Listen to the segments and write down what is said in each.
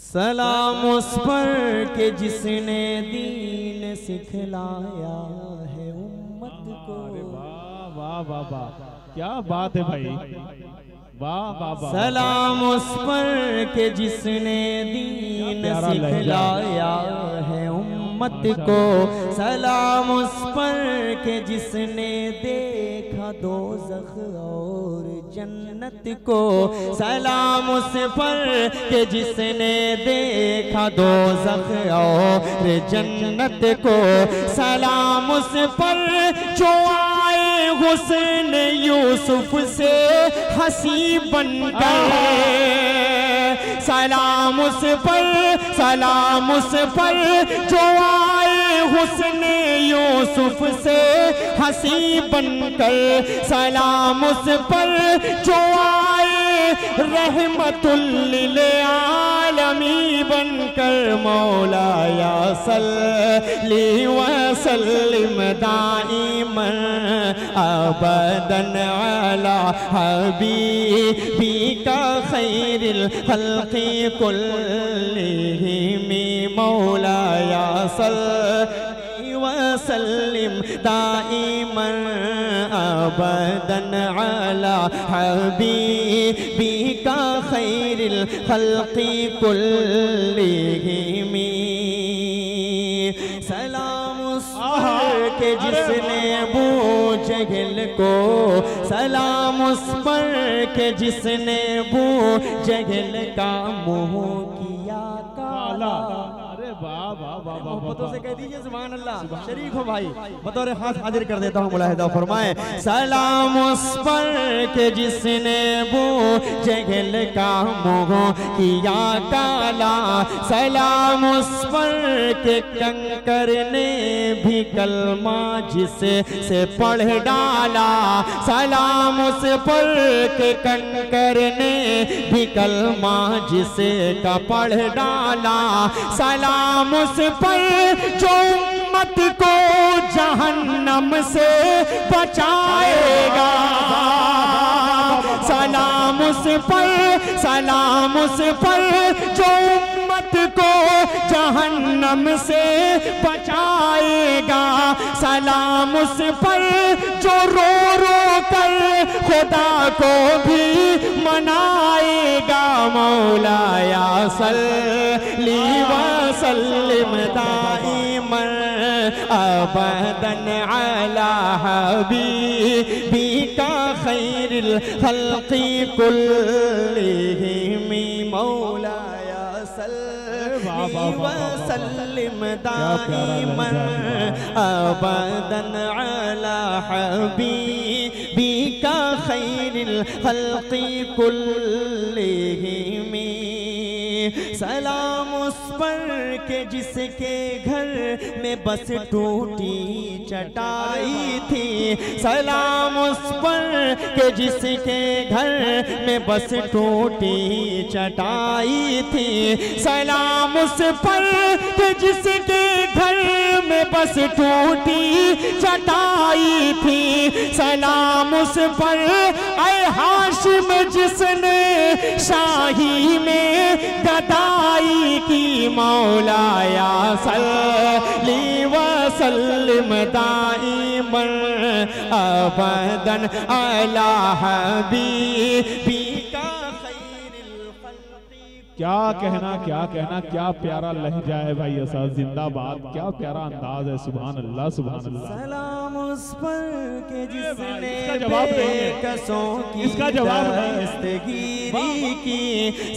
सलाम उस पर के जिसने दीन सिखलाया है उम्मत को। वाह वाह वाह वाह, क्या बात है भाई, वाह वाह वाह। सलाम उस पर के जिसने दीन सिखलाया है उम्मत को। सलाम उस पर के जिसने देखा दोज़ख और जन्नत को। सलाम उस पर के जिसने देखा दोज़ख और जन्नत को। सलाम उस पर जो आए हुस्न यूसुफ से हंसी बनकर। सलाम उस पर, सलाम उस पर जो आए हुस्न यूसुफ से हंसी बनकर। सलाम उस पर जो आए रहमतुल लिल आलमी बनकर। मौला या सल्ली व सल्लिम दाइमन अबदन अला हबीबिका खैरिल खल्क़ि कुल्लिहिम। मौला या सल्ली व सल्लिम दाइमन अबदन अला हबीबिका खैरिल खल्क़ि कुल्लिहिम। सलाम उस पर के जिसने बूझ जहल को। सलाम उस पर के जिसने बूझ जहल का मुँह किया काला। वाह वाह वाह, मोहब्बतों से कह दीजिए सुभान अल्लाह। शरीक हो भाई, बतौर हाथ हाजिर कर देता हूँ, मुलाहिदा फरमाए। सलाम उस पर के जिसने वो जहल का मुँह किया काला। सलाम उस पर के कंकर ने भी कलमा जिसे से पढ़ डाला। सलाम उस पर के कंकर ने भी कलमा जिसे का पढ़ डाला। सलाम उस पर जो उम्मत को जहन्नम से बचाएगा। सलाम उस पर, सलाम उस पर जो उम्मत को जहन्नम से बचाएगा। सलाम उस पर जो रो रो कर खुदा को भी मनाएगा। मौला या सल्ली व सल्लिम दाइमन अबदन अला हबीबिका खैरिल खल्क़ि कुल्लिहिम। मौला या सल्ली व सल्लिम दाइमन अबदन अला हबीबिका खैरिल खल्क़ि कुल्लिहिम। सलाम उस पर के जिसके घर में बस टूटी चटाई थी। सलाम उस पर के जिसके घर में बस टूटी चटाई थी। सलाम उस पर के जिसके घर में बस टूटी चटाई थी। सलाम उस पर ऐ हाशिम जिसने शाही में गदाई की। मौला या सल्ली व सल्लिम दाइमन अबदन अला हबीबिका खैरिल खल्क़ि। क्या कहना, क्या कहना, क्या प्यारा लहजा है भाई ऐसा, जिंदाबाद, क्या प्यारा अंदाज है। सुभान अल्लाह सुभान अल्लाह। सलाम उस पर के जिसने जवाब बेकसों की इसका जवाब दस्तगीरी की।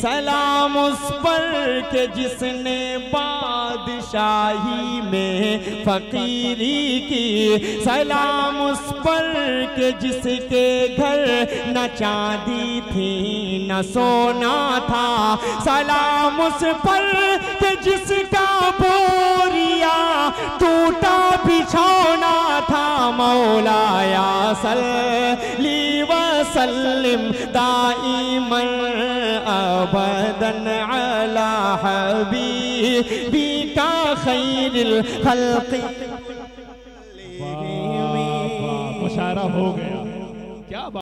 सलाम उस पर के जिसने बादशाही में फकीरी की। सलाम उस पर के जिसके घर न चांदी थी न सोना था। सलाम उस पर के जिसका बोरिया टूटा बिछौना था। मौला या सल्ली व सल्लिम दाइमन अबदन अला हबीबिका खैरिल खल्क़ि। मुशायरा हो गया।